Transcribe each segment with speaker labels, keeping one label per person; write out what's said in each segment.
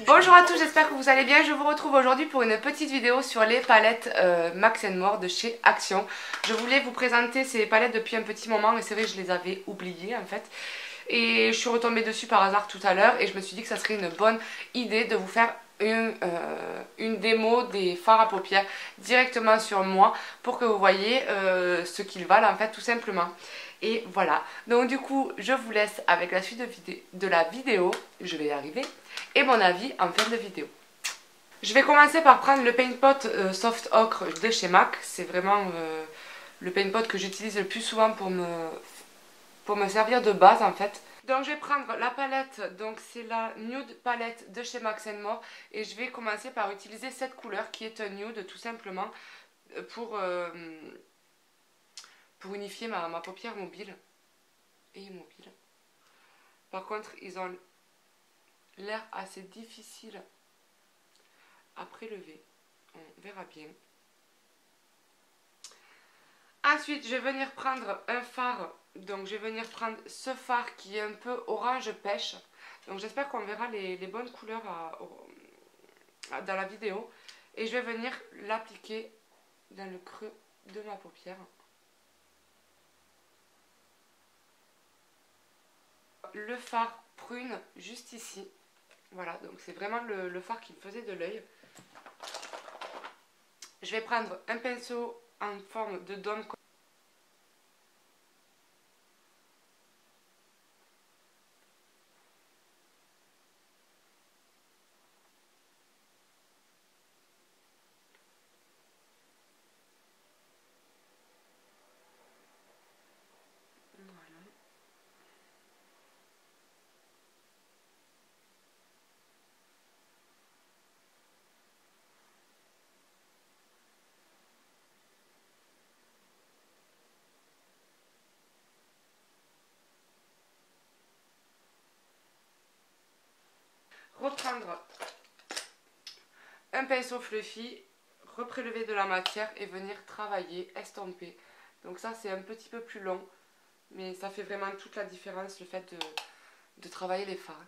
Speaker 1: Bonjour à tous, j'espère que vous allez bien. Je vous retrouve aujourd'hui pour une petite vidéo sur les palettes Max & More de chez Action. Je voulais vous présenter ces palettes depuis un petit moment et c'est vrai que je les avais oubliées en fait. Et je suis retombée dessus par hasard tout à l'heure et je me suis dit que ça serait une bonne idée de vous faire une démo des fards à paupières directement sur moi pour que vous voyez ce qu'ils valent en fait tout simplement. Et voilà, donc du coup je vous laisse avec la suite de la vidéo, je vais y arriver, et mon avis en fin de vidéo. Je vais commencer par prendre le Paint Pot Soft Ocre de chez MAC, c'est vraiment le Paint Pot que j'utilise le plus souvent pour me servir de base en fait. Donc je vais prendre la palette, donc c'est la Nude palette de chez Max & More et je vais commencer par utiliser cette couleur qui est un nude tout simplement pour unifier ma paupière mobile et immobile. Par contre ils ont l'air assez difficile à prélever, on verra bien. Ensuite je vais venir prendre un fard. Donc je vais venir prendre ce fard qui est un peu orange pêche. Donc j'espère qu'on verra les bonnes couleurs dans la vidéo. Et je vais venir l'appliquer dans le creux de ma paupière. Le fard prune juste ici. Voilà, donc c'est vraiment le fard qui me faisait de l'œil. Je vais prendre un pinceau en forme de dôme. Reprendre un pinceau fluffy, reprélever de la matière et venir travailler, estomper. Donc ça c'est un petit peu plus long, mais ça fait vraiment toute la différence le fait de travailler les fards.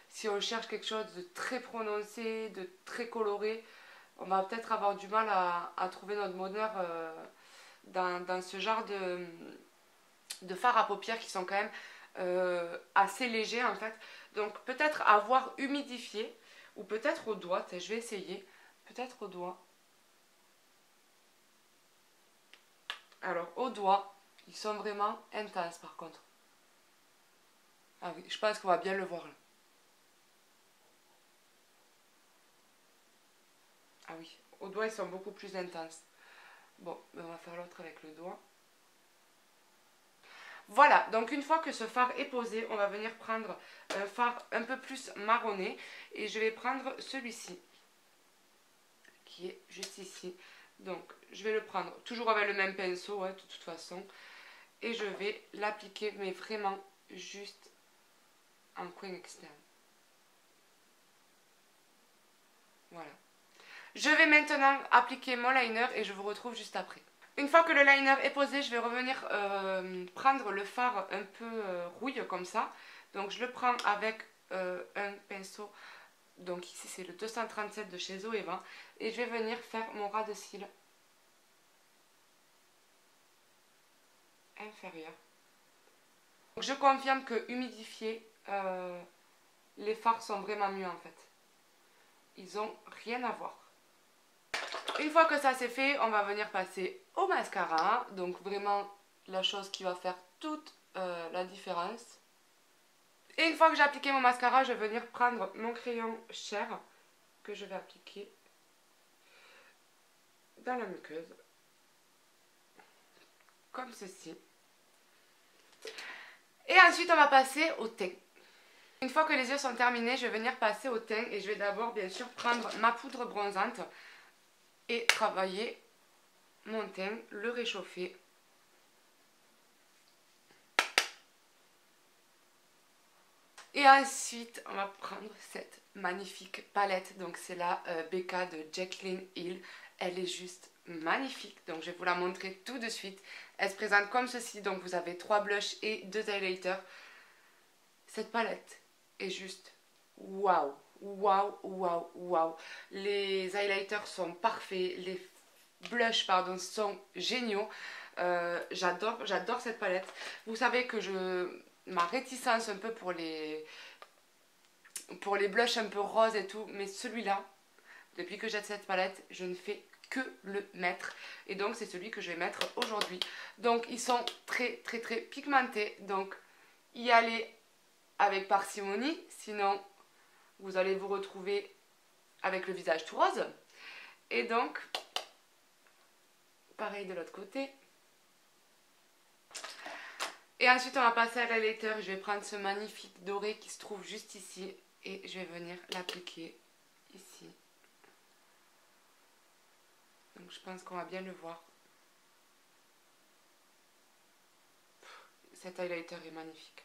Speaker 1: Si on cherche quelque chose de très prononcé, de très coloré, on va peut-être avoir du mal à trouver notre bonheur dans ce genre de fards à paupières qui sont quand même assez légers en fait. Donc peut-être avoir humidifié ou peut-être au doigt, je vais essayer, peut-être au doigt. Alors au doigt, ils sont vraiment intenses par contre. Ah oui, je pense qu'on va bien le voir là. Ah oui, au doigt ils sont beaucoup plus intenses. Bon, on va faire l'autre avec le doigt. Voilà, donc une fois que ce fard est posé, on va venir prendre un fard un peu plus marronné. Et je vais prendre celui-ci, qui est juste ici. Donc je vais le prendre toujours avec le même pinceau, de toute façon. Et je vais l'appliquer, mais vraiment juste en coin externe. Voilà. Je vais maintenant appliquer mon liner et je vous retrouve juste après. Une fois que le liner est posé, je vais revenir prendre le fard un peu rouille comme ça. Donc je le prends avec un pinceau. Donc ici c'est le 237 de chez Zoeva. Et je vais venir faire mon ras de cils inférieur. Donc je confirme que humidifier, les fards sont vraiment mieux en fait. Ils ont rien à voir. Une fois que ça c'est fait, on va venir passer au mascara. Donc vraiment la chose qui va faire toute la différence. Et une fois que j'ai appliqué mon mascara, je vais venir prendre mon crayon Cher que je vais appliquer dans la muqueuse. Comme ceci. Et ensuite on va passer au teint. Une fois que les yeux sont terminés, je vais venir passer au teint et je vais d'abord bien sûr prendre ma poudre bronzante et travailler mon teint, le réchauffer. Et ensuite, on va prendre cette magnifique palette. Donc c'est la BK de Jaclyn Hill. Elle est juste magnifique. Donc je vais vous la montrer tout de suite. Elle se présente comme ceci. Donc vous avez 3 blushs et 2 highlighters. Cette palette est juste waouh. Waouh, waouh, waouh. Les highlighters sont parfaits. Les blushs, pardon, sont géniaux. J'adore cette palette. Vous savez que ma réticence un peu pour les blushs un peu roses et tout, mais celui-là, depuis que j'ai cette palette, je ne fais que le mettre, et donc c'est celui que je vais mettre aujourd'hui. Donc ils sont très très très pigmentés, donc y aller avec parcimonie, sinon vous allez vous retrouver avec le visage tout rose. Et donc pareil de l'autre côté. Et ensuite on va passer à l'highlighter. Je vais prendre ce magnifique doré qui se trouve juste ici et je vais venir l'appliquer ici. Donc je pense qu'on va bien le voir. Cet highlighter est magnifique.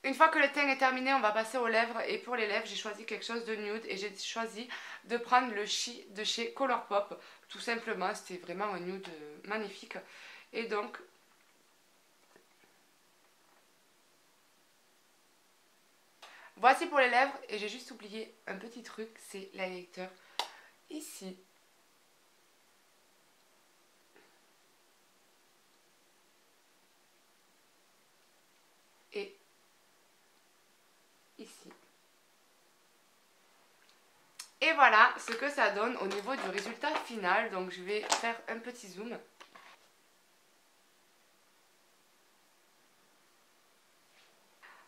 Speaker 1: Une fois que le teint est terminé, on va passer aux lèvres. Et pour les lèvres, j'ai choisi quelque chose de nude. Et j'ai choisi de prendre le Chi de chez Colourpop. Tout simplement, c'était vraiment un nude magnifique. Et donc, voici pour les lèvres. Et j'ai juste oublié un petit truc, c'est l'highlighter ici. Et ici. Et voilà ce que ça donne au niveau du résultat final. Donc je vais faire un petit zoom.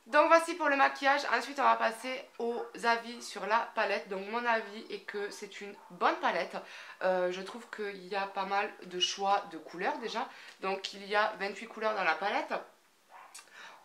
Speaker 1: Donc voici pour le maquillage. Ensuite on va passer aux avis sur la palette. Donc mon avis est que c'est une bonne palette. Je trouve qu'il y a pas mal de choix de couleurs déjà. Donc il y a 28 couleurs dans la palette.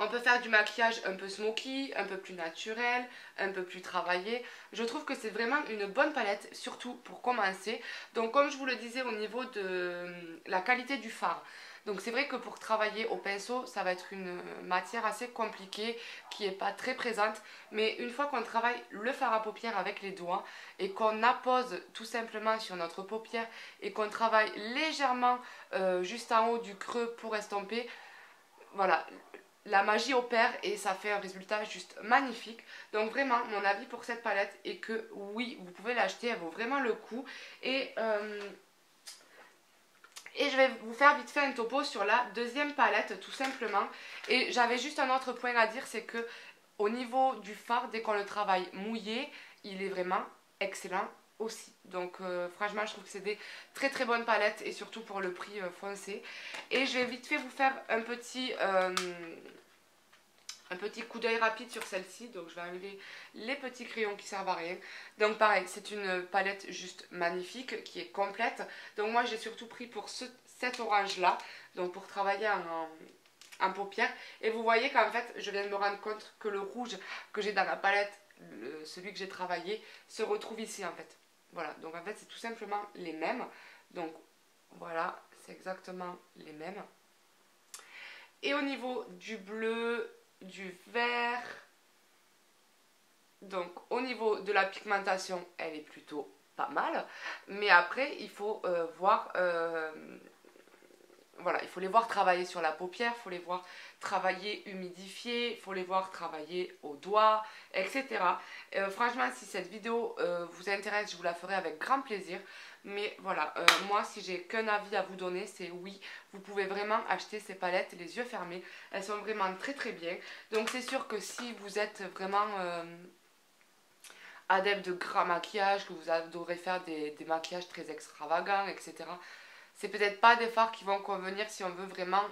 Speaker 1: On peut faire du maquillage un peu smoky, un peu plus naturel, un peu plus travaillé. Je trouve que c'est vraiment une bonne palette, surtout pour commencer. Donc comme je vous le disais au niveau de la qualité du fard. Donc c'est vrai que pour travailler au pinceau, ça va être une matière assez compliquée, qui n'est pas très présente. Mais une fois qu'on travaille le fard à paupières avec les doigts et qu'on appose tout simplement sur notre paupière et qu'on travaille légèrement juste en haut du creux pour estomper, voilà, la magie opère et ça fait un résultat juste magnifique. Donc vraiment mon avis pour cette palette est que oui, vous pouvez l'acheter, elle vaut vraiment le coup. Et je vais vous faire vite fait un topo sur la deuxième palette tout simplement. Et j'avais juste un autre point à dire, c'est que au niveau du fard, dès qu'on le travaille mouillé, il est vraiment excellent aussi. Donc franchement je trouve que c'est des très très bonnes palettes et surtout pour le prix foncé. Et je vais vite fait vous faire un petit coup d'œil rapide sur celle-ci. Donc je vais enlever les petits crayons qui servent à rien. Donc pareil, c'est une palette juste magnifique qui est complète. Donc moi j'ai surtout pris pour cet orange là, donc pour travailler en paupières. Et vous voyez qu'en fait je viens de me rendre compte que le rouge que j'ai dans la palette, celui que j'ai travaillé, se retrouve ici en fait. Voilà, donc en fait c'est tout simplement les mêmes. Donc voilà, c'est exactement les mêmes. Et au niveau du bleu, du vert, donc au niveau de la pigmentation, elle est plutôt pas mal. Mais après, il faut voir... voilà, il faut les voir travailler sur la paupière, il faut les voir travailler humidifier, il faut les voir travailler au doigt, etc. Franchement, si cette vidéo vous intéresse, je vous la ferai avec grand plaisir. Mais voilà, moi, si j'ai qu'un avis à vous donner, c'est oui, vous pouvez vraiment acheter ces palettes les yeux fermés. Elles sont vraiment très très bien. Donc c'est sûr que si vous êtes vraiment... adepte de gras maquillage, que vous adorez faire des maquillages très extravagants, etc. C'est peut-être pas des fards qui vont convenir si on veut vraiment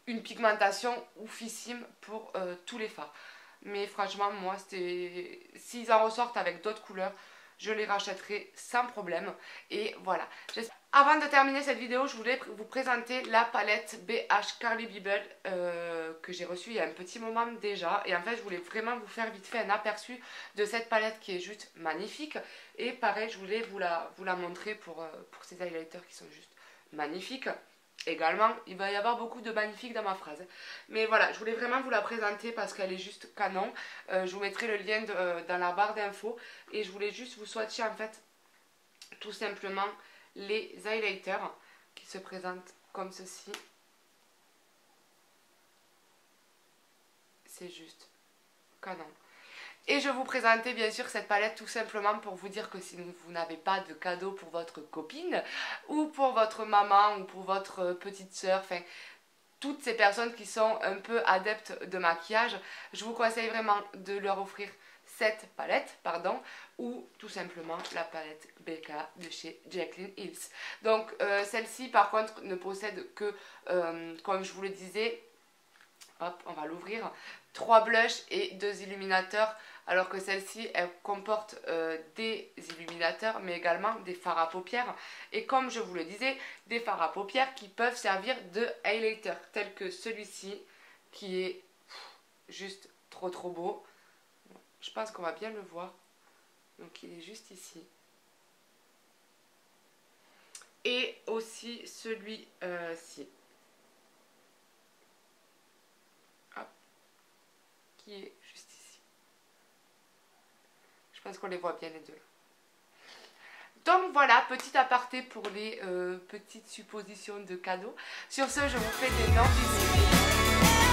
Speaker 1: une pigmentation oufissime pour tous les fards. Mais franchement, moi, s'ils en ressortent avec d'autres couleurs, je les rachèterai sans problème. Et voilà. Avant de terminer cette vidéo, je voulais vous présenter la palette BH Carly Bibel que j'ai reçue il y a un petit moment déjà. Et en fait, je voulais vraiment vous faire vite fait un aperçu de cette palette qui est juste magnifique. Et pareil, je voulais vous la montrer pour ces highlighters qui sont juste magnifiques. Également, il va y avoir beaucoup de magnifiques dans ma phrase. Mais voilà, je voulais vraiment vous la présenter parce qu'elle est juste canon. Je vous mettrai le lien dans la barre d'infos. Et je voulais juste vous swatcher en fait tout simplement les highlighters qui se présentent comme ceci. C'est juste canon. Et je vous présentais bien sûr cette palette tout simplement pour vous dire que si vous n'avez pas de cadeau pour votre copine ou pour votre maman ou pour votre petite soeur, enfin toutes ces personnes qui sont un peu adeptes de maquillage, je vous conseille vraiment de leur offrir cette palette, ou tout simplement la palette BK de chez Jaclyn Hills. Donc celle-ci par contre ne possède que, comme je vous le disais, hop, on va l'ouvrir, 3 blushs et 2 illuminateurs, alors que celle-ci, elle comporte des illuminateurs, mais également des fards à paupières. Et comme je vous le disais, des fards à paupières qui peuvent servir de highlighter, tel que celui-ci, qui est juste trop beau. Je pense qu'on va bien le voir. Donc il est juste ici. Et aussi celui-ci. Qui est juste ici. Je pense qu'on les voit bien les deux. Donc voilà, petit aparté pour les petites suppositions de cadeaux. Sur ce, je vous fais d'énormes bisous.